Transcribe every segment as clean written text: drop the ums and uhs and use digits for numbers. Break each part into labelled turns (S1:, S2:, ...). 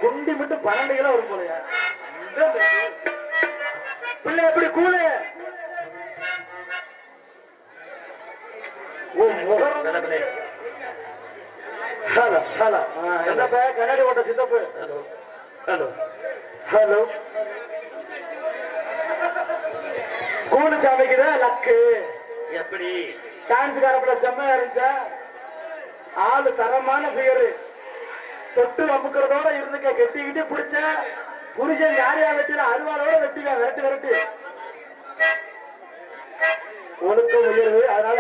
S1: குண்டி மட்டும் 12 கிலோ வரும் போலையா? பிள்ளை எப்படி கூழு? ஹலோ ஹலோ, என்னப்ப கண்ணாடி ஓட்ட சித்தப்பு? ஹலோ ஹலோ ஹலோ, கூழு சமைக்குதா லக்கு? எப்படி டான்ஸ் காரப்பட செம்மையா இருந்துச்சா? ஆளு தரமான பிகரு, தொட்டு அமுக்கிறதோட இருந்துக்க, கெட்டிக்கிட்டு பிடிச்ச புருஷன் யாரையா வெட்டினா அருவாளோட வெட்டிவேன், விரட்டு விரட்டு. ஒழுக்கம் உயர்வு, அதனால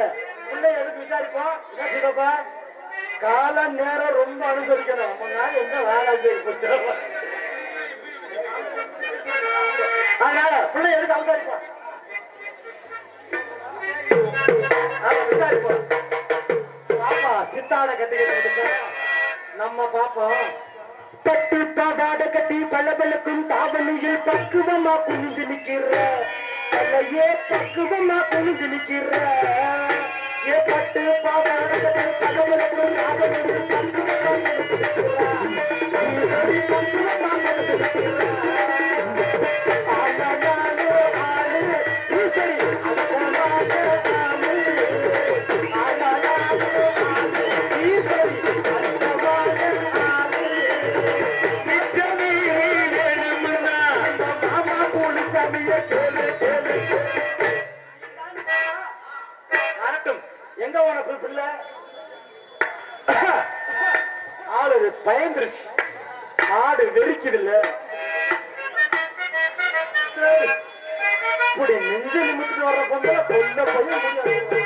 S1: பிள்ளை எதுக்கு விசாரிப்போம்? என்ன சிதப்பா, கால நேரம் ரொம்ப அனுசரிக்கணும். நம்ம என்ன வேலை அதனால பிள்ளை எதுக்கு அவசரிப்போம்? விசாரிப்போம். பாப்பா சித்தாட கட்டிக்கிட்டு நம்ம பாப்போம். பட்டு பாவாட கட்டி பளபளக்கும் தாவணியில் பக்குவமா குனிஞ்சு நிக்கிற, அல்லையே பக்குவமா குனிஞ்சு நிக்கிற. ஏ பட்டு பாவாட கட்டி பளபளக்கும் தாவணியில் பக்குவமா குனிஞ்சு நிக்கிற, ஈஸ்வரி பக்குவமா குனிஞ்சு நிக்கிற. ஆனாலே ஆளு ஈஸ்வரி அந்தமாலே ஆளு, ஆனாலே ஆளு ஈஸ்வரி அந்தமாலே ஆளு. நிச்சயமே வேணும்னா மாமா கூலிச்சாமிய கேளு கேளு. வரட்டும், எங்க உனக்கு பிள்ளை? ஆளு பயந்துருச்சு, ஆடு வெறிக்குது இல்ல? இப்படி நெஞ்ச நிமிட்டு வர்ற பொண்ணு கொல்ல பையன் முடியாது.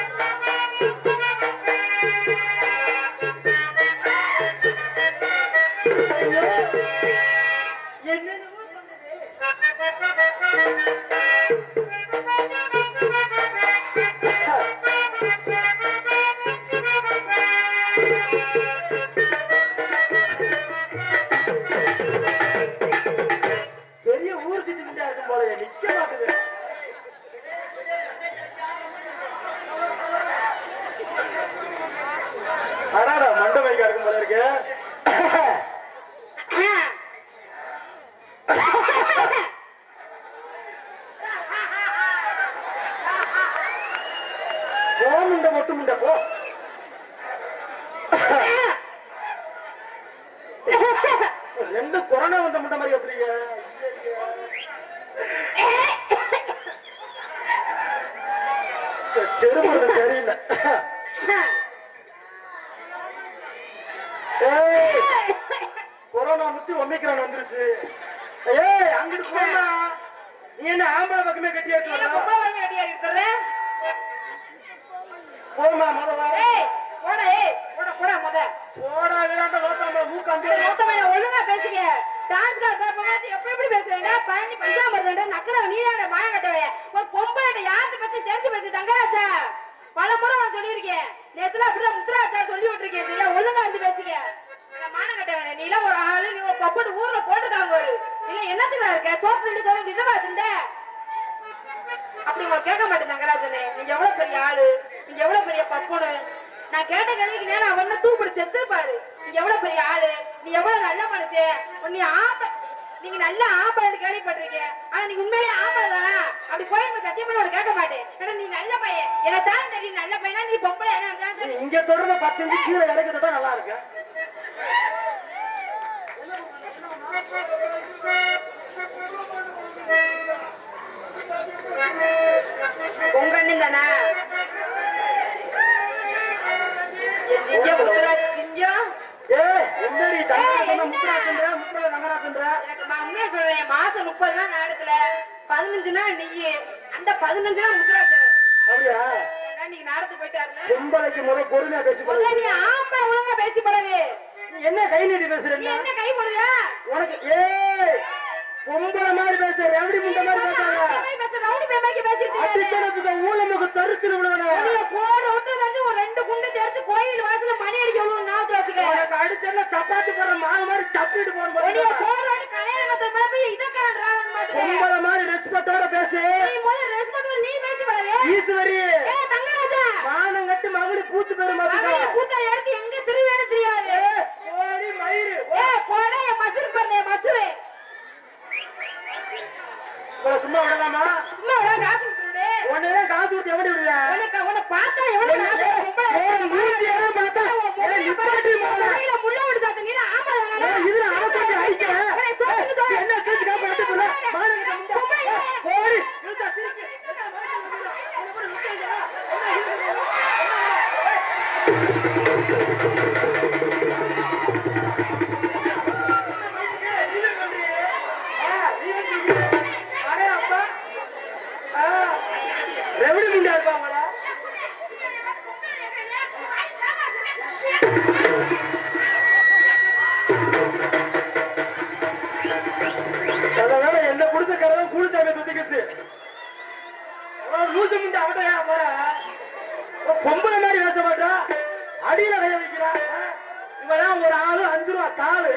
S1: பெரிய ஊர் சுத்தி முண்டா இருக்கும் போல நிக்க மாட்டுது. அடாடா மண்டபைக்கா இருக்கும் போல இருக்கு. முண்டை மொட்டு முண்டை போ. ரெண்டு கொரோனா வந்த முண்டை மாதிரி வச்சுறீங்க. செருமது தெரியல. கொரோனா முத்தி ஒமிக்ரான் வந்துருச்சு. ஏய் அங்கிட்டு போனா நீ என்ன ஆம்பளை பக்கமே கட்டியா இருக்க? போமா முத வா. ஏய் போடா, ஏய் போடா போடா முத போடா. இராண்ட லோத்தாம மூக்காந்தி லோத்தாம ஒழுங்கா பேசுங்க. டான்ஸ் கார் பெர்ஃபார்மன்ஸ் எப்படி பேசுறீங்க? பயணி பைசா வருதுடா, நக்கல நீதானே மானம் கட்டவே. ஒரு பொம்பளைட்ட யார்கிட்ட பேசி தெரிஞ்சு பேசி தங்கராஜா பல முறை நான் சொல்லியிருக்கேன். நேத்துல அப்படிதான் முத்துராஜா சொல்லி விட்டுருக்கேன். இல்ல ஒழுங்கா இருந்து பேசுங்க. மானம் கட்டவே, நீ எல்லாம் ஒரு ஆளு, நீ ஒரு பப்பட்டு ஊர்ல போட்டுக்காங்க ஒரு இல்ல என்னத்துக்கு இருக்க சோத்து சொல்ல விதவா இருந்த அப்படி உங்களை கேட்க மாட்டேன் தங்கராஜனே. நீங்க எவ்வளவு பெரிய ஆளு, நீங்க எவ்வளவு பெரிய பப்புனு நான் கேட்ட கேள்விக்கு நேரம் அவன் தூப்பிடி செத்துருப்பாரு. நீங்க எவ்வளவு பெரிய ஆளு, நீ எவ்வளவு நல்ல மனுஷன், நீ நீங்க நல்ல ஆம்பளை கேள்விப்பட்டிருக்க. ஆனா நீங்க உண்மையிலேயே ஆம்பளை தானா? அப்படி கோயில் சத்தியம் பண்ணி கேட்க மாட்டேன். ஏன்னா நீ நல்ல பையன், எனக்கு தான் தெரியும் நல்ல பையனா. நீ பொம்பளை என்ன இங்க தொடர்ந்து 10 கீழே இறக்கி தொட்டா நல்லா இருக்கு. பொங்கண்ணு தானா என் சிங்கம் முத்துராஜ் சிங்கம். என்னடி தங்கராஜன் முத்துராஜன்ற முத்துராஜ தங்கராஜன்ற? எனக்கு நான் உண்மையா சொல்றேன். மாசம் 30 நாள் நேரத்துல 15 நாள் நீ, அந்த 15 நாள் முத்துராஜன். அப்படியா? நீங்க நேரத்துக்கு போயிட்டாருல. பொம்பளைக்கு முத பொறுமையா பேசி போடுங்க. நீ ஆம்பளை ஒழுங்கா பேசி போடுவே. நீ என்ன கை நீட்டி பேசுற? நீ என்ன கை போடுவியா உனக்கு? ஏய் பொம்பளை மாதிரி பேச, ரவுடி முண்டை மாதிரி பேசாத. ரவுடி பேமாக்கி பேசிட்டு அடிச்சனதுக்கு ஊளமுக்கு தரிச்சு விடுவனே. நீ போற விட்டு ஒரு 2 குண்டு தெரிச்சு கோயில் வாசல்ல மணி அடிக்க விடுவோம். நாவுல வச்சுக்க. உனக்கு அடிச்சல சப்பாத்தி போற மாவு மாதிரி சப்பிட்டு போடும்போது நீ போற வடி கலையரங்கத்துல மேல போய் இதக்கற டிராவன் மாதிரி பொம்பளை மாதிரி ரெஸ்பெக்ட்டோட பேசு. நீ முதல்ல ரெஸ்பெக்ட்டோட நீ பேசி பாரு. ஈஸ்வரி. ஏய் தங்கராஜா
S2: மாங்கனி பூத்து பெருமா
S1: பூத்த எடுத்து எங்க திருவேன்னு தெரியாது.
S2: ஓடி மயிறு
S1: போடா என் மசுரு பண்ணே மசுரு.
S2: சும்மா விடலாமா?
S1: சும்மா விட காசு கொடுத்துடு.
S2: உன்னை காசு கொடுத்து எப்படி விடுவேன்?
S1: உன்னை பார்த்தா எவ்வளவு நாசம் பொம்பளை
S2: மூஞ்சியே பார்த்தா நிப்பாட்டி
S1: முள்ள முள்ள விடுதாத்த நீ ஆமா
S2: இதுல ஆசை ஐக்க என்ன கேட்க பாத்து போல மானங்க பொம்பளை ஓடி இழுத்தா திருக்கி ரெவடி முண்டா இருப்பாங்களா? அதனால என்ன குடிச்ச கரவன் கூடுத்தாமே சுத்திக்கிச்சு. லூசு முண்டை அவட்டையா போற பொம்பளை மாதிரி பேச மாட்டா, அடியில கைய வைக்கிறா. இவதான் ஒரு ஆளு 5 ரூபா தாளு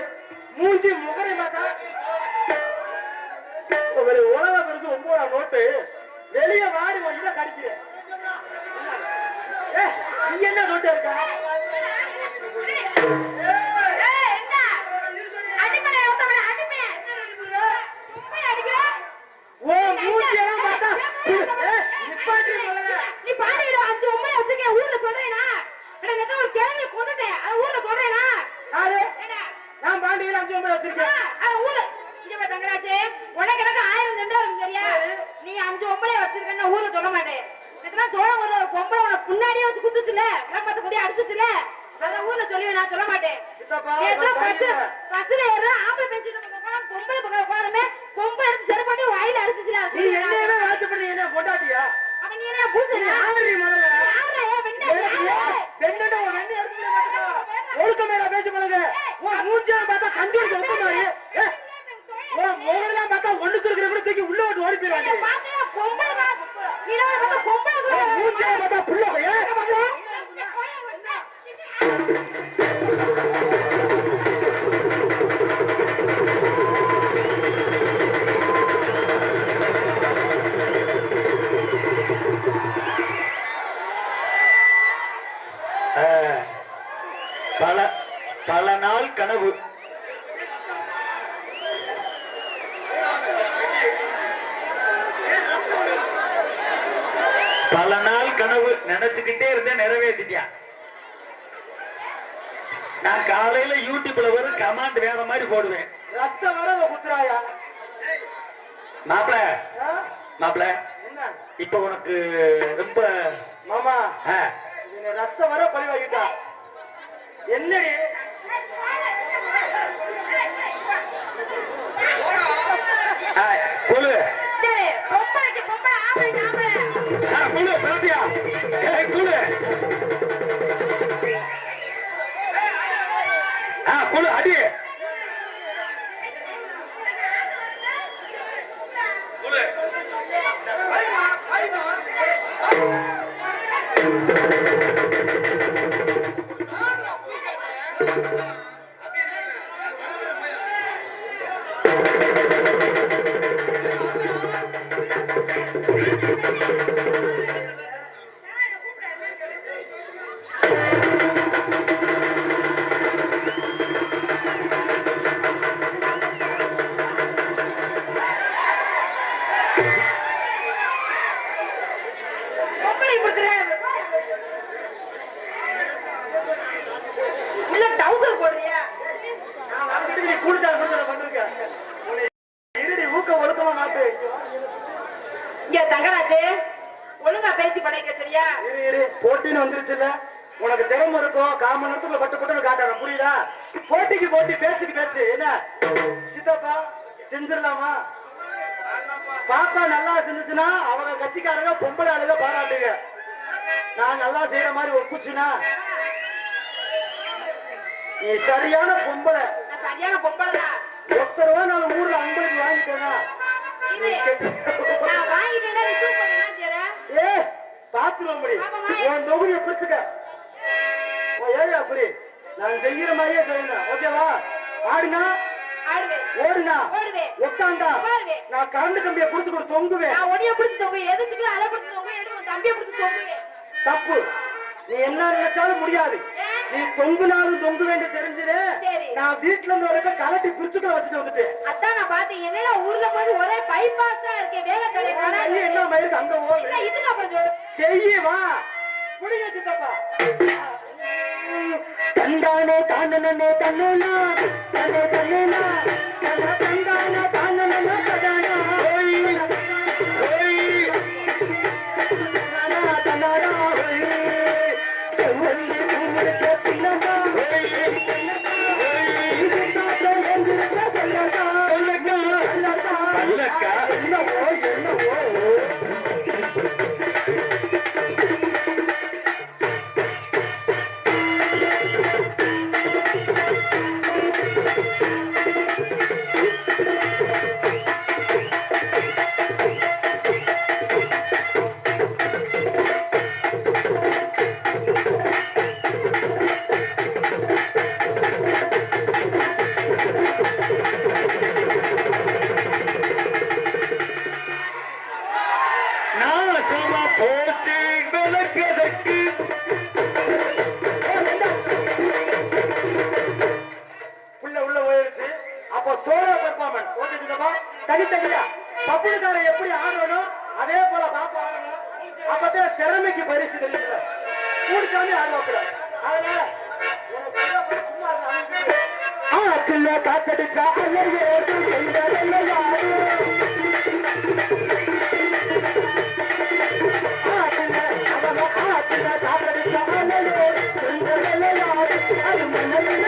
S2: மூஞ்சி முகரை பார்த்தா ஒரு உலக பெருசு 9 ரூபா நோட்டு வெளியே வாடி இதை கடிக்கிறேன். நீ என்ன நோட்டு இருக்கா? ஓ மூஞ்சியெல்லாம் பார்த்தா நிப்பாட்டி
S1: நீ பாடியில 5 உண்மையை வச்சிருக்கேன் ஊர்ல சொல்றேனா? எனக்கு ஒரு கிழமை கொண்டுட்டேன் அது ஊர்ல சொல்றேனா?
S2: நான் பாண்டியில 5 உண்மையை வச்சிருக்கேன்
S1: அது ஊர்ல இங்க தங்கராஜே உனக்கு எனக்கு 1000 ஜெண்டா இருக்கு சரியா? நீ 5 உண்மையை வச்சிருக்கேன்னு ஊர்ல சொல்ல மாட்டேன். இதெல்லாம் சொல்ல ஒரு பொம்பளை உனக்கு முன்னாடியே வச்சு குத்துச்சுல உனக்கு பார்த்து கொண்டு அடிச்சுச்சுல அதான் ஊர்ல சொல்லுவேன் நான் சொல்ல மாட்டேன். பஸ்ல ஏற ஆம்பளை பேச்சு பொம்பளை பக்கம் உட்காருமே பொம்பளை எடுத்து செருப்பாட்டி வாயில அடிச்சுச்சுல
S2: நீ என்னவே வாத்து பண்ணி என்ன கொண்டாட்டியா?
S1: அவன் நீ என்ன பூசனா?
S2: ஆறி முதல்ல
S1: யாரே
S2: பெண்ணட ஒரு வெண்ணி எடுத்து மாட்டா ஒழுக்கமேல பேசி பழகு. ஓ மூஞ்சியா பார்த்தா கஞ்சூர் ஒப்ப மாதிரி ஓ மோகரெல்லாம் பார்த்தா ஒண்ணுக்கு இருக்கிற கூட தூக்கி உள்ள ஓடி ஓடி போயிராங்க.
S1: பாத்தா பொம்பளை நீ பார்த்தா பொம்பளை சொல்ற
S2: மூஞ்சியா பார்த்தா புள்ள பல நாள் கனவு பல நாள் கனவு நினைச்சுக்கிட்டே இருந்தேன் நிறைவேற்றிட்டியா? நான் காலையில யூடியூப்ல வரும் கமாண்ட் வேற மாதிரி போடுவேன். ரத்த வர குத்துறாயா மாப்பிள மாப்பிள இப்ப உனக்கு ரொம்ப மாமா ரத்த வர பழிவாகிட்டா என்னடி குழு
S1: பொம்பளைக்கு பொம்பளை ஆம்பளைக்கு ஆம்பளை
S2: குழு பாத்தியா குழு குழு அடி
S1: ஒழுங்கா பேசி படைக்க சரியா?
S2: போட்டின்னு வந்துருச்சுல்ல உனக்கு திறமை இருக்கும். 1/4 மணி நேரத்துக்குள்ள பட்டு பட்டு காட்டுறேன் புரியுதா? போட்டிக்கு போட்டி பேச்சுக்கு பேச்சு என்ன சித்தப்பா செஞ்சிடலாமா? பாப்பா நல்லா செஞ்சுச்சுன்னா அவங்க கட்சிக்காரங்க பொம்பளை ஆளுக பாராட்டுங்க. நான் நல்லா செய்யற மாதிரி ஒப்புச்சுன்னா நீ சரியான பொம்பளை.
S1: சரியான பொம்பளை தான்.
S2: ஒத்த ரூபா நான் ஊர்ல 50 வாங்கிட்டேனா பாத்துருவோம் உன் தொகுதியை பிடிச்சுக்க ஏரியா புரி. நான் செய்யற மாதிரியே செய்யணும் ஓகேவா? ஆடுனா ஓடுனா உட்காந்தா நான் கரண்ட் கம்பியை புடிச்சு கூட தொங்குவேன்.
S1: நான் ஒடிய புடிச்சு தொங்குவேன். எதுக்கு அதை புடிச்சு தொங்குவேன்? தம்பியை புடிச்சு தொங்குவேன்.
S2: தப்பு. நீ என்ன நினைச்சாலும் முடியாது. நீ தொங்குனாலும் தொங்கு வேண்டி தெரிஞ்சுது.
S1: சரி.
S2: நான் வீட்டுல இருந்து வரப்ப கலட்டி பிரிச்சுக்குள்ள வச்சுட்டு வந்துட்டேன்.
S1: அதான் நான் பார்த்தேன். என்னடா ஊர்ல போய் ஒரே பைபாஸா இருக்கே, வேக தடை
S2: நீ என்ன மயிருக்கு அங்க ஓடு.
S1: இல்ல இதுக்கு அப்புறம் சொல்லு.
S2: செய்ய வா புடிங்க சித்தப்பா. தந்தானே தானனே தன்னனா தனே தன்னனா தந்தானே தானனே ததானா ஓய் ஓய் தனானா தனானா ஓய் செவல்லி பூமுடிச்ச சின்னமா ஓய் ஓய் இதுதாட்ட எங்கிருக்க சொல்லடா சொல்லக்கா சொல்லக்கா சொல்லக்கா என்னவோ தனித்தனியா பப்புளுக்காரன் எப்படி ஆடணும் அதே போல பாப்பா ஆடணும். அப்பதான் திறமைக்கு பரிசு தெரியுங்களா. கூடிச்சாமி ஆடுவாப்புல. அதனால ஆத்துல காத்தடிச்சா அல்லையே ஆத்துல காத்தடிச்சா அல்லையே அது மனதில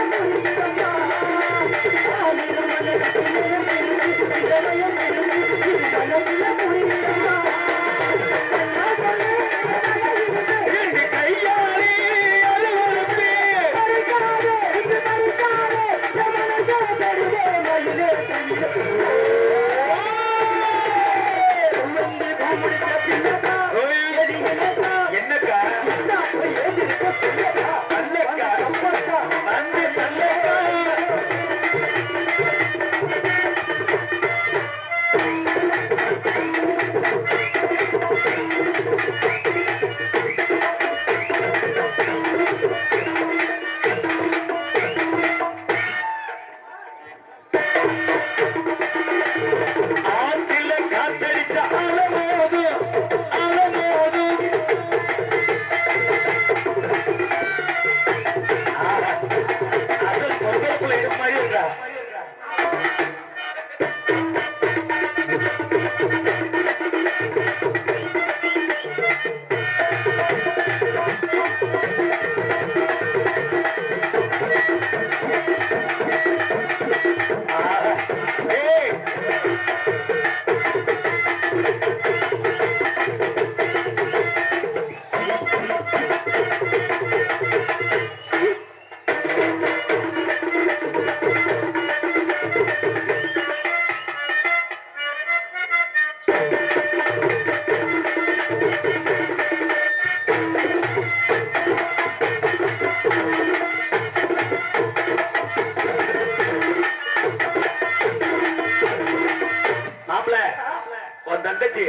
S2: தங்கச்சி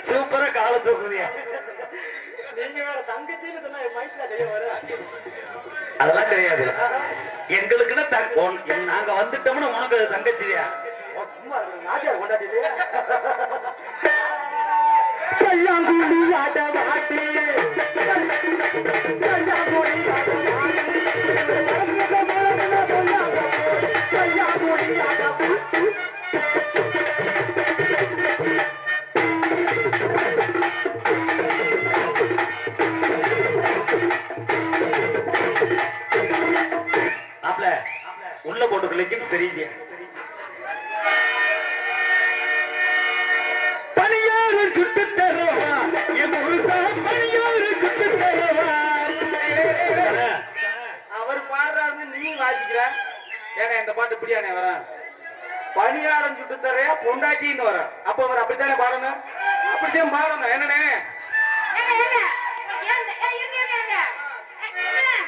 S2: சூப்பரா கால தூக்குறியா. நீங்க வேற தங்கச்சின்னு சொன்னா மைக்ல செய்ய வர அதெல்லாம் தெரியாது எங்களுக்குன்னு. நாங்க வந்துட்டோம்னா உனக்கு தங்கச்சியா சும்மா நாட்டியார் கொண்டாடி கல்லாங்குழி ஆட வாட்டி கல்லாங்குழி ஆட கல்லாங்குழி ஆட வாட்டி உள்ள போட்டு லெக்கின்ஸ் தெரியுது. பணியாறு சுட்டு தரவா என் முழுசா பணியாறு சுட்டு தரவா. அவர் பாடுறாருன்னு நீ வாசிக்கிற. ஏன்னா இந்த பாட்டு இப்படியானே வர பணியாரம் சுட்டு தரையா பொண்டாட்டின்னு வர. அப்ப அவர் அப்படித்தானே பாடணும். அப்படித்தான் பாடணும். என்னனே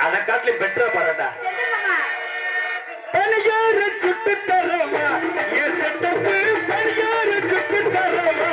S2: அத காட்டுல பெட்டரா பாடட்டா. பணியாறு சுட்டு தரவா என் செட்டப்பு பணியாறு சுட்டு தரவா.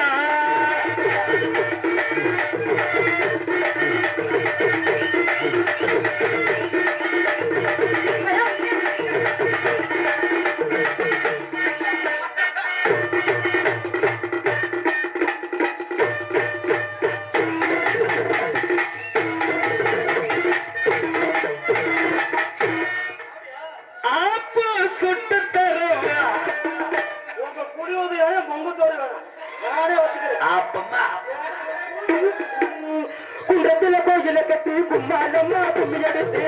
S2: கட்டி கும்மாளம்மா கும்மி அடிச்சு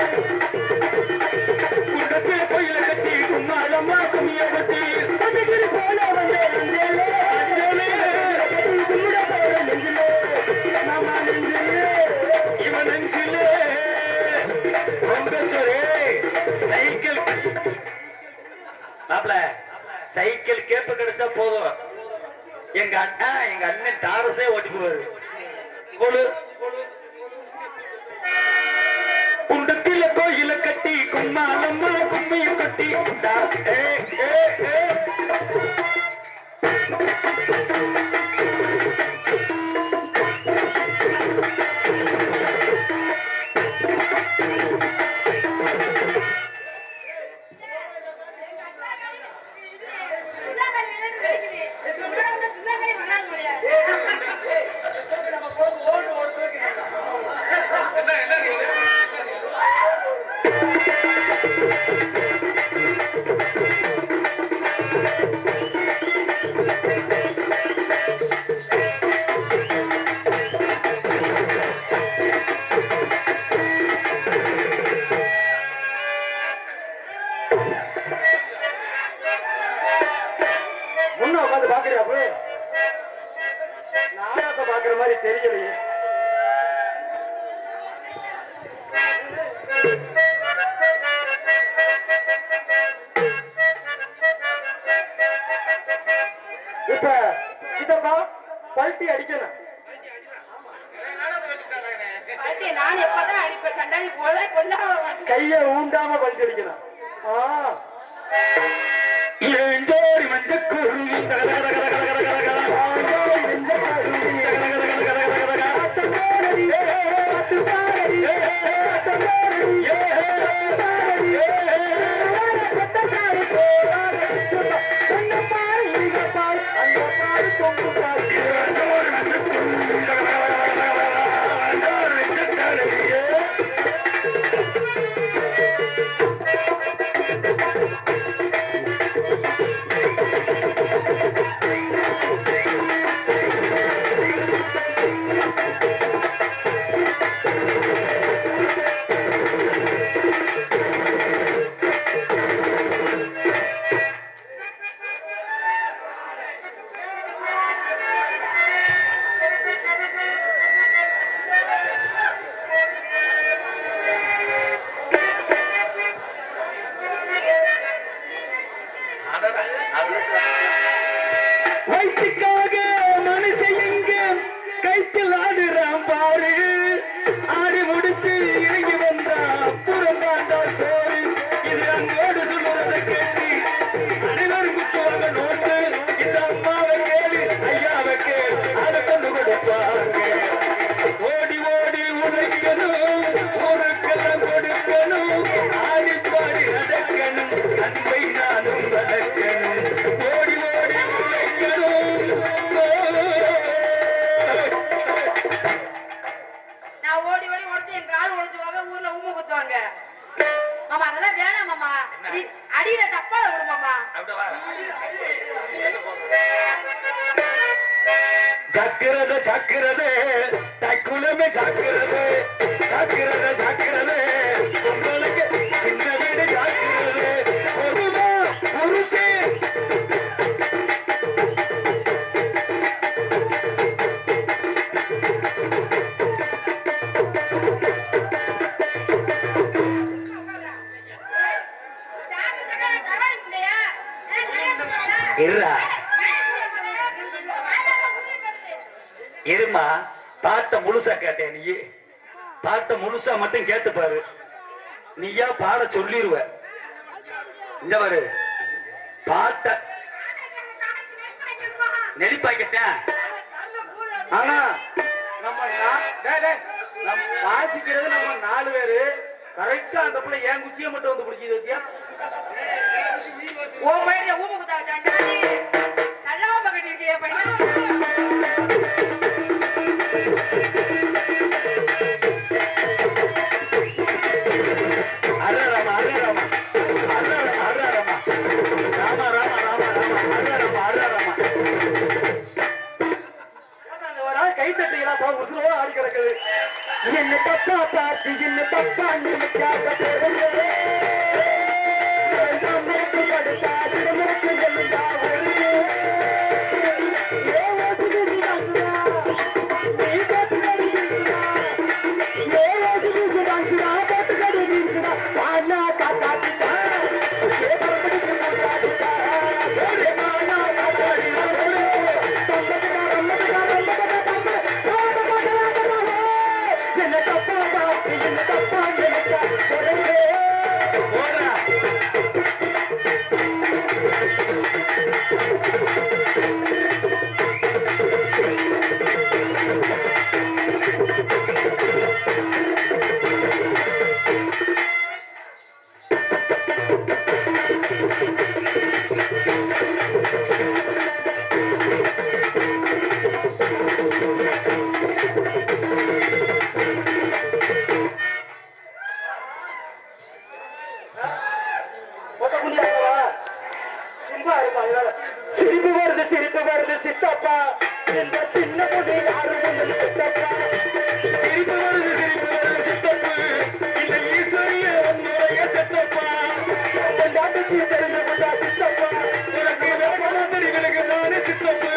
S2: குண்டத்து கோயில கட்டி கும்மாளம்மா கும்மி அடிச்சு பட்டுக்கிற போல வந்து அஞ்சலே அஞ்சலே கும்பிட போற நெஞ்சிலே மாமா நெஞ்சிலே இவன் நெஞ்சிலே சைக்கிள் மாப்ள சைக்கிள் கேப்பு கிடைச்சா போதும் எங்க அண்ணன் டாரஸே ஓட்டி போடுவாரு குண்டத்தில கோயில கட்டி கும்மாளம்மா கும்மிய கட்டி நாடகத்தை பாக்குற மாதிரி தெரியலையே. இப்ப சித்தப்பா பல்ட்டி அடிக்கணும். கைய ஊண்டாம பல்ட்டி அடிக்கணும். ஏஞ்சோடி மஞ்ச குருவி வயிற்றுக்காக மனுஷன் எங்க கைத்தில் ஆடுறான் பாரு. ஆடி முடித்து இறங்கி வந்தா புறந்தாண்டா சோறு. இது அங்கோடு சொல்லுறத கேட்டு அனைவரும் குத்துவாங்க நோட்டு. இந்த அம்மாவை கேளு ஐயாவை கேளு அதை கொண்டு கொடுப்பாங்க. ஓடி ஓடி உழைக்கணும் ஊருக்கெல்லாம் கொடுக்கணும். ஆடி பாடி நடக்கணும் அன்பை நானும் வளர்க்கணும். ஓடி ஓடி
S1: நான் ஓடி ஓடி உடச்சு என் கால் உடச்சுவாங்க ஊர்ல ஊம குத்துவாங்க. மாமா அதெல்லாம் வேணாம் மாமா. அடியில டப்பால விடு மாமா.
S2: ஜாக்கிரதை ஜாக்கிரதை தக்குலமே ஜாக்கிரதை ஜாக்கிரதை ஜாக்கிரதை உங்களுக்கு சின்ன வீடு ஜாக்கிரதை பொதுவா பொறுத்து இருமா பாட்ட முழுசா கேட்டேன். நீ பாட்ட முழுசா மட்டும் கேட்டு பாரு. நீயா பாட சொல்லிருவ. இந்த பாரு பாட்ட நெளிப்பாக்கத்தேன். ஆனா நம்ம வாசிக்கிறது நம்ம 4 பேரு கரெக்டா அந்த பிள்ளை என் குச்சியை மட்டும் வந்து பிடிச்சது வச்சியா.
S1: ஓ மயில ஊம குத்தாங்க நல்லா பக்கட்டிருக்கே பையன்.
S2: கை தட்டுகளா உசுரோட ஆடி கிடக்குது. என்ன தப்பா பார்த்து பார்த்து என்ன தப்பா நினைக்காத பிறந்தே படுத்தா சிறுமுறைக்கு எழுந்தா சிரிப்பு வருது சித்தப்பா இந்த சின்ன பொண்ணு யாரும் ஒன்று சித்தப்பா சிரிப்பு வருது சித்தப்பு இந்த ஈஸ்வரிய உன்னுடைய சித்தப்பா நாட்டுக்கு தெரிஞ்சு கொண்டா சித்தப்பா உனக்கு வேகணும் தெரிவிலுக்கு நானே சித்தப்பு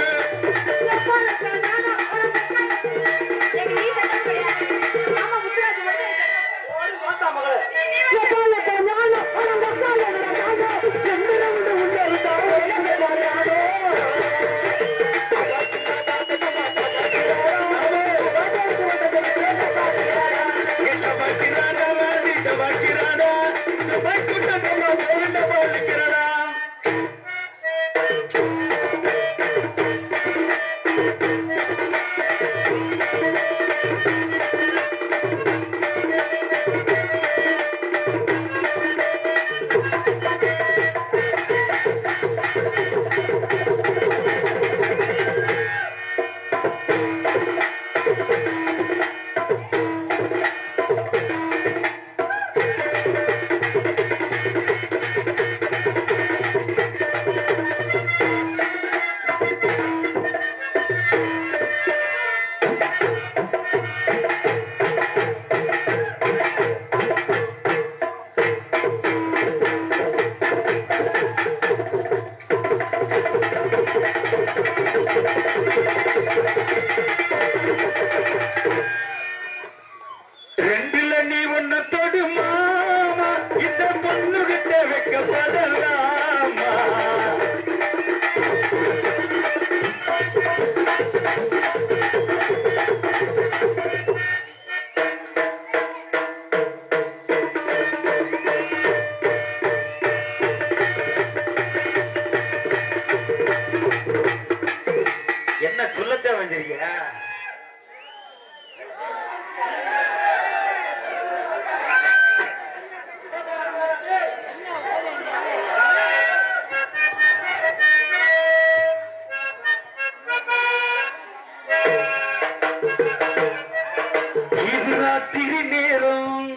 S2: என்ன சொல்லத்தே வச்சிருக்கியா இது ராத்திரி நேரம்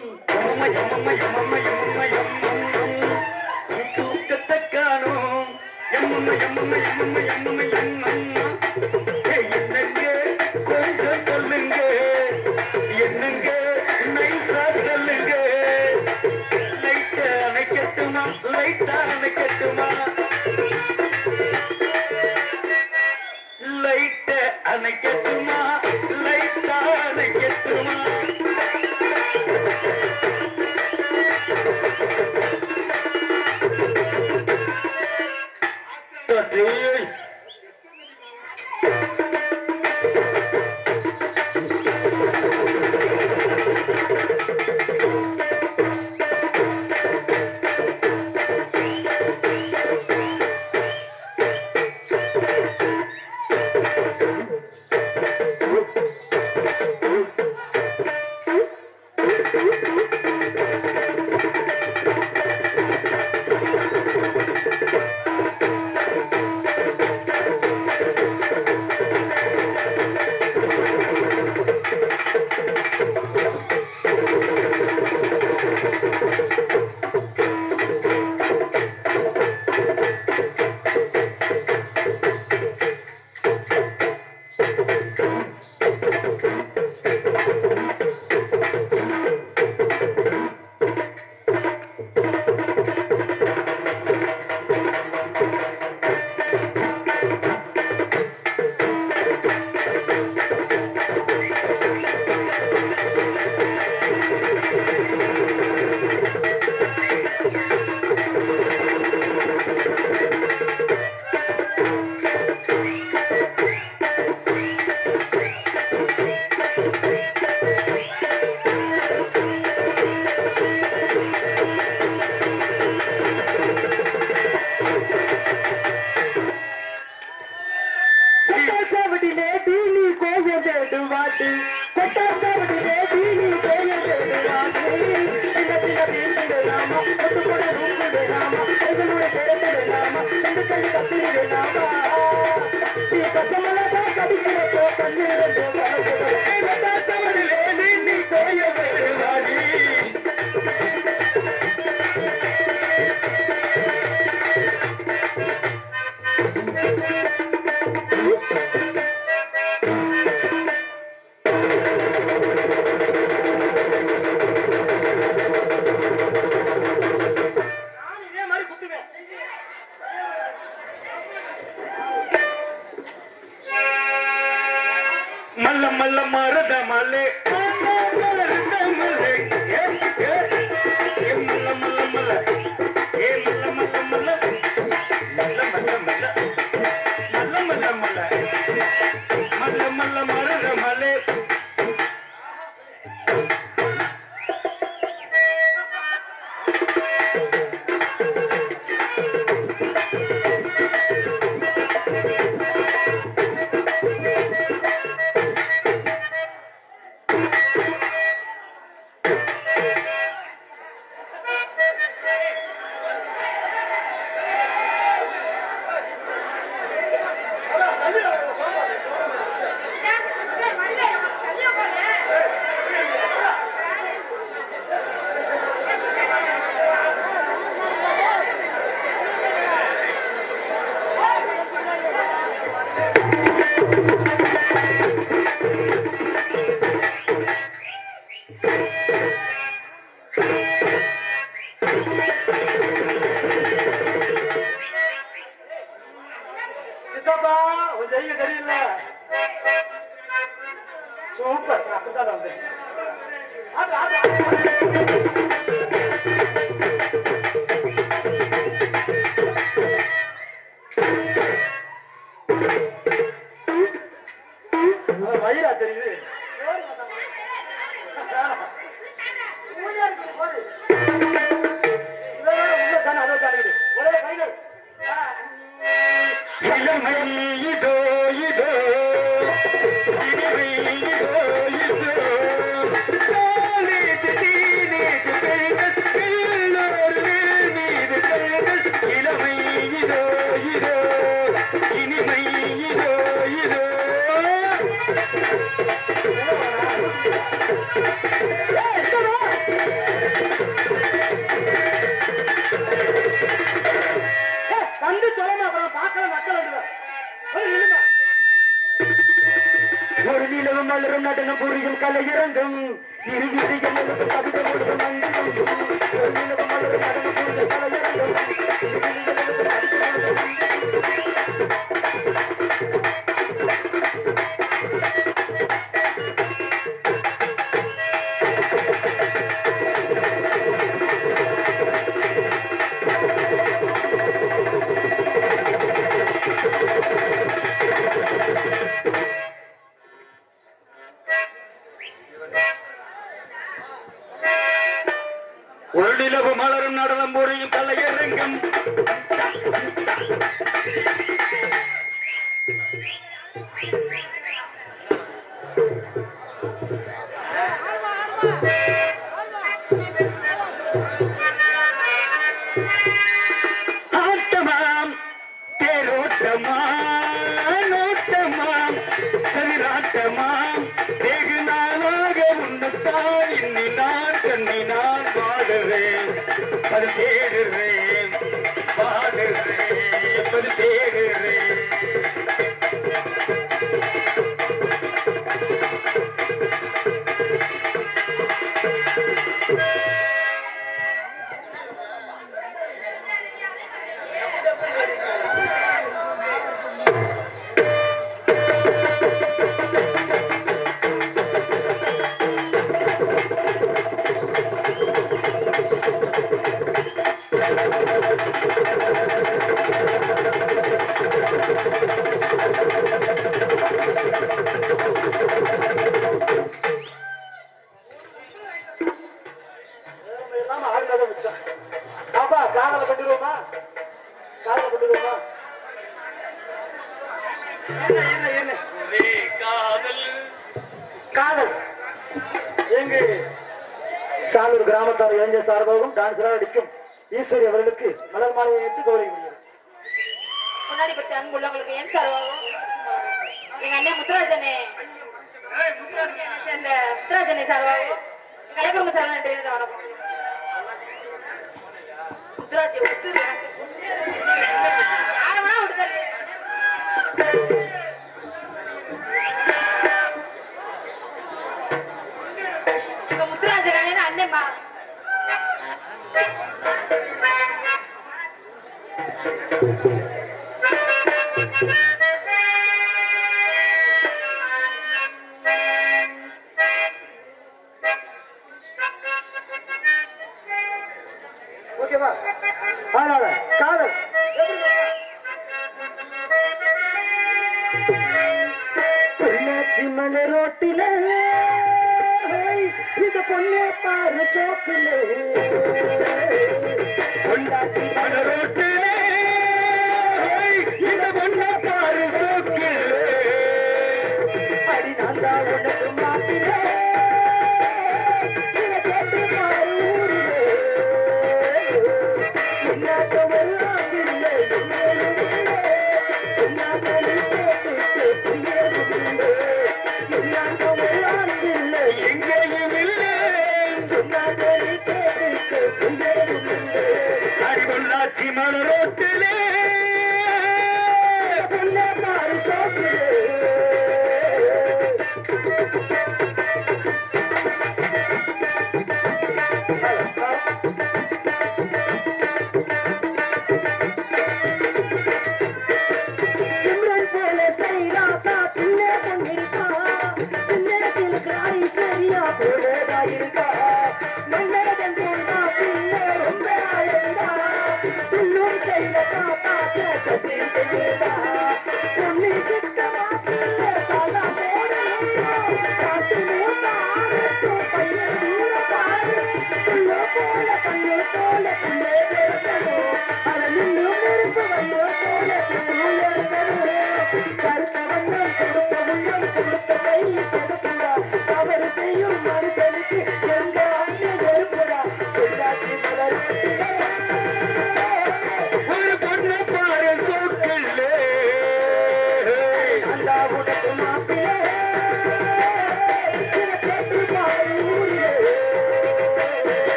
S2: தூக்கத்தை காணும் என்னங்க கொஞ்சம் சொல்லுங்க என்னங்க நைசா சொல்லுங்க லைட்ட அணைக்கட்டுமா லைட்டா அணைக்கட்டுமா லைட்ட அணைக்கட்டுமா லைட்டா அணைக்கட்டுமா
S3: மல்ல மல்ல மருத மல்லே மல்ல மல்ல மல்ல ஏ மல்ல மல்ல மல்ல மல்ல மல்ல மல்ல மல்ல மல்ல மல்ல மல்ல மல்ல மருத மல்லே
S2: சித்தப்பா உன் செய்ய சரியில்லை. சூப்பர், அப்படித்தான் வந்து வயிறா தெரியுது. ஒரே கைகள்
S3: இளமை இதோ இதோ இனிமை இதோ இதோ காலேஜ் டீனேஜ் பெண்கள் எல்லோரும் மீது கைகள் இளமை இதோ இதோ இனிமை இதோ இதோ
S2: வந்து சொல்லமா அப்புறம் பார்க்கல மக்கள்
S3: ஒரு நிலவு மலரும் நடன புரியும் கலை இறங்கும் இருவிழிகள் எழுதும் கவிதை முழுதும் அங்கும் ஒரு நிலவு மலரும் நடன புரியும் கலை இறங்கும் இருவிழிகள் எழுதும் கவிதை முழுதும் ஒரு நிலவு மலரும் நடனம் புரியும் கலையரங்கம் ஆட்டமாம் தேரோட்டமாம் நோட்டமாம் கவிராட்டமாம் வெகு நாளாக உன்னத்தான் இன்னி நான் கண்ணி நான் பாடுறேன் அது தேடுறேன் பாடுறேன் அது தேடுறேன்
S2: பாப்பா காதல பண்ணிடுவோமா காதல பண்ணிடுவோமா என்ன என்ன
S3: காதல்
S2: காதல் எங்க சாலூர் கிராமத்தார் இளைஞர் சார்பாகவும் டான்ஸராக அடிக்கும் ஈஸ்வரி அவர்களுக்கு மலர் மாலையை ஏற்று கௌரவிக்கப்படுகிறது.
S1: முன்னாடி பத்தி அன்புள்ளவங்களுக்கு ஏன் சார் எங்க அண்ணன் முத்துராஜனே சேர்ந்த முத்துராஜனே சார்பாகவும் கலைக்குடும்ப சார் நன்றி வணக்கம். முத்துராஜ் உசுறு யார வேணா விடுதல் எங்க முத்துராஜன் அண்ணன்மா
S2: ஓகேவா? அதனால காதல்
S3: பொள்ளாச்சி மலை ரோட்டில இந்த பொண்ணு பாரு சோக்குல பொள்ளாச்சி மலை ரோட்டில இந்த பொண்ணு பாரு சோக்குல அடி நான் தான் உனக்கு மாட்டில இதை கேட்டு பாரு ஊரிலே என்னாட்டமெல்லாம் இல்லை சொன்னாங்களே கேட்டு புரியவும் இல்லை என்னாட்டமெல்லாம் இல்லை எங்கேயும் இல்லை சொன்னாங்களே கேட்டு புரியவும் இல்லை அடி பொள்ளாச்சி மலை ரோட்டிலே பொண்ணே பாரு சோக்கிலே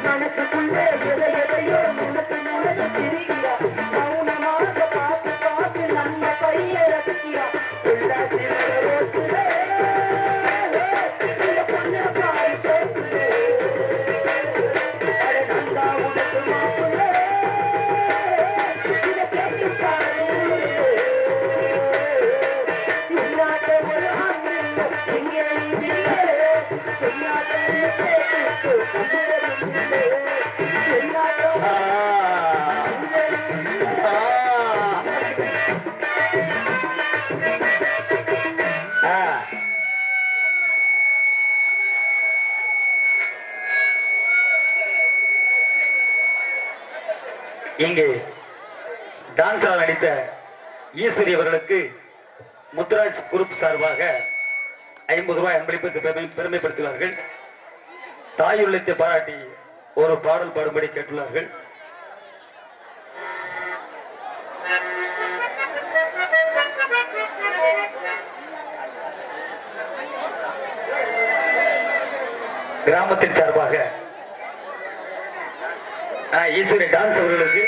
S3: மனசுக்குள்ளே எதையோ நினைச்சு நினைச்சு சிரிக்கிறா மௌனமாக பார்த்து பார்த்து நம்ம பைய ரசிக்கிறா பொள்ளாச்சி மலை ரோட்டிலே இந்த பொண்ணு பாரு சோக்குலே அட நந்தா உனக்கு மாப்பிள்ளை இதை கேட்டு பாரு இல்லாத ஒரு ஆண் எங்கேயும் இல்லை சொல்லாத இங்கே டான்ஸால் நடித்த ஈஸ்வரி அவர்களுக்கு முத்துராஜ் குரூப் சார்பாக 50 ரூபாய் அன்பளிப்பு பெருமைப்படுத்துவார்கள். தாயுள்ளத்தை பாராட்டி ஒரு பாடல் பாடும்படி கேட்டுள்ளார்கள். கிராமத்தின் சார்பாக ஈஸ்வரி டான்ஸ் அவர்களுக்கு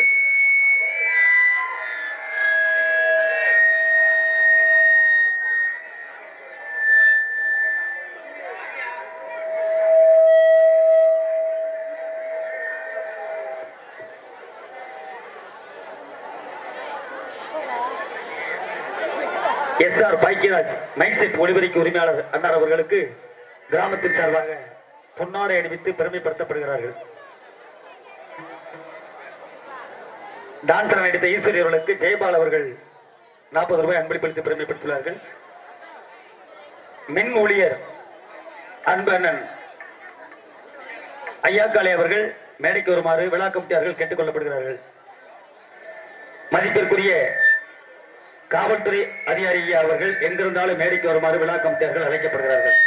S3: SR பாக்கியராஜ் மைக் செட் ஒளிபரிக்கு உரிமையாளர் அன்னார் அவர்களுக்கு கிராமத்தின் சார்பாக பொன்னாடை அணிவித்து பெருமைப்படுத்தப்படுகிறார்கள். டான்சர் நடித்த ஈஸ்வரி அவர்களுக்கு ஜெயபால் அவர்கள் 40 ரூபாய் அன்பளிப்பளித்து பெருமைப்படுத்தியுள்ளார்கள். மின் ஊழியர் அன்பு அண்ணன் ஐயாக்காளி அவர்கள் மேடைக்கு வருமாறு விழா கமிட்டியார்கள் கேட்டுக் கொள்ளப்படுகிறார்கள். மதிப்பிற்குரிய காவல்துறை அதிகாரி அவர்கள் எங்கிருந்தாலும் மேடைக்கு வருமாறு விழா கமிட்டியார்கள் அழைக்கப்படுகிறார்கள்.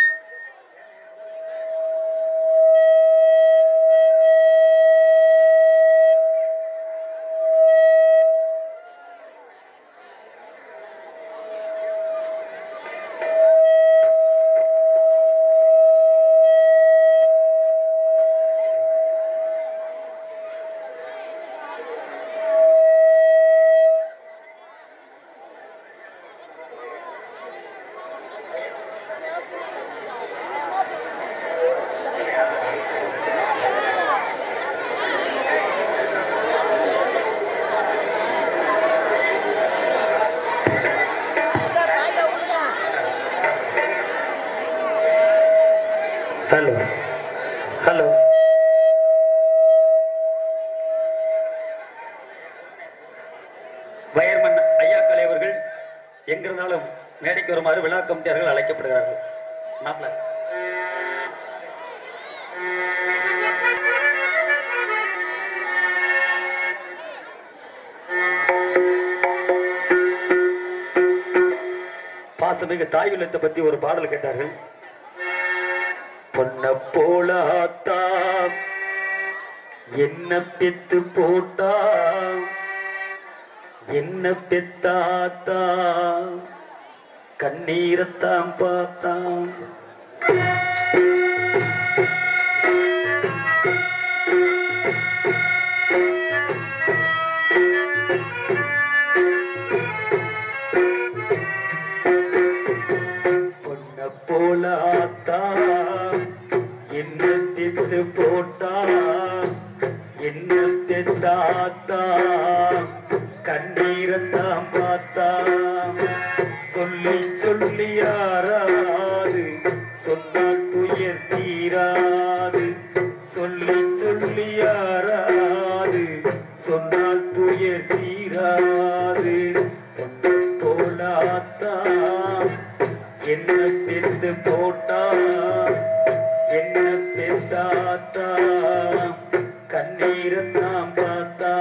S3: ஹலோ ஹலோ வயர்மன் ஐயாக்காளி அவர்கள் எங்கிருந்தாலும் மேடைக்கு வருமாறு விழா கமிட்டியார்கள் அழைக்கப்படுகிறார்கள். பாசமிகு தாய் உள்ளத்தை பத்தி ஒரு பாடல் கேட்டார்கள். பொன்ன போலாத்தா என்ன பெத்து போட்டா என்ன பெத்தாத்தா கண்ணீரத்தான் பார்த்தா பொன்ன போலாத்தா என்ன பெத்து போட்டா என்ன பெத்தாத்தா கண்ணீரத்தான் பார்த்தா சொல்லி சொல்லி யாராது சொன்னால் துயர் தீராது சொல்லி சொல்லி யாராது சொன்னால் துயர் தீராது பொன்ன போலாத்தா என்ன பெத்து போட்டா என்ன பெத்தாத்தா கண்ணீரத்தான் பார்த்தா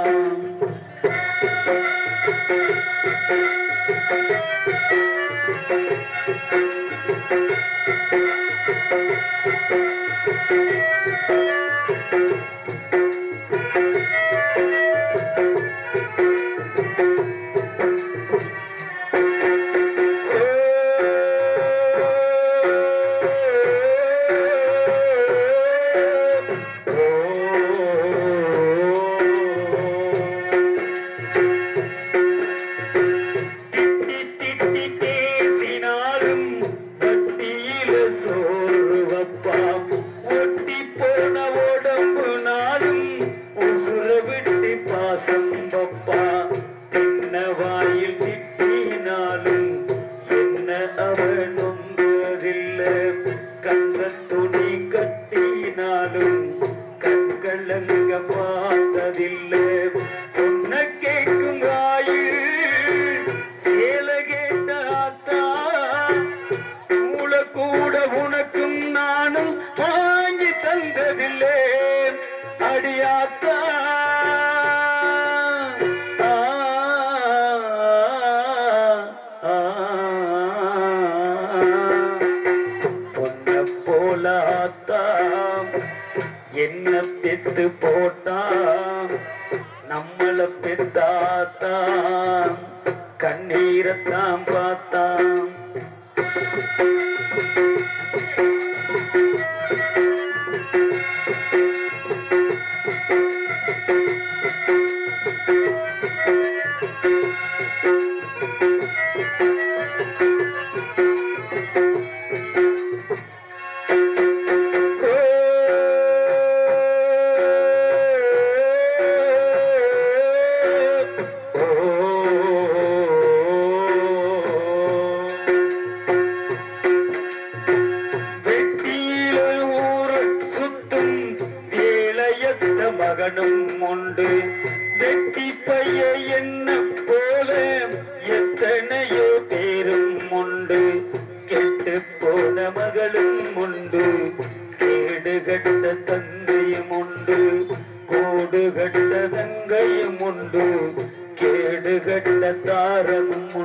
S3: என்ன பெத்து போட்டா நம்மள பெத்தாத்தா கண்ணீரத்தான் பார்த்தா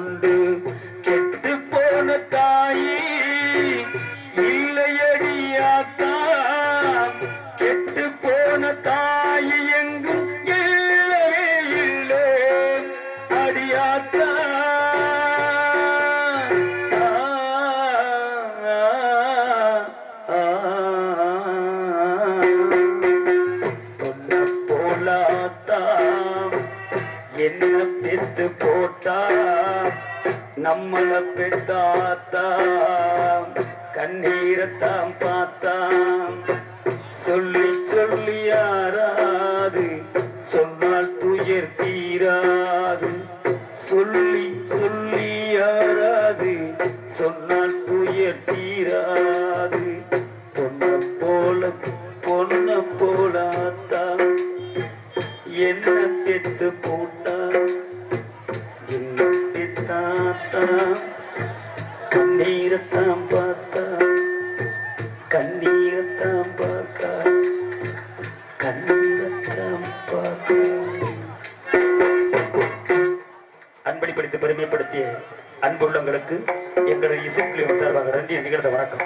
S3: கொண்டு கெட்டு போன தாயி இல்லையடியாத்தா கெட்டு போன தாயி எங்கும் இல்லவே இல்லை அடியாத்தா என்ன பெத்து போட்டா நம்மள பெத்தாத்தா கண்ணீரத்தாம் பார்த்தா சொல்லி சொல்லி யாராது சொன்னால் துயர் தீராது சொல்லி சொல்லி யாராது சொன்னால் துயர் தீராது பொன்ன போலாத்தா என்ன பெத்து போட்டா என்ன பெத்தாத்தா கண்ணீரத்தாம் பார்த்தா கண்ணீரத்தாம் பார்த்தா கண்ணீரத்தாம் பார்த்தா. அன்பளிப்படுத்தி பெருமைப்படுத்திய அன்புள்ளங்களுக்கு எங்களுடைய இசைக்குழு சார்பாக நன்றி நிகழ்ந்த வணக்கம்.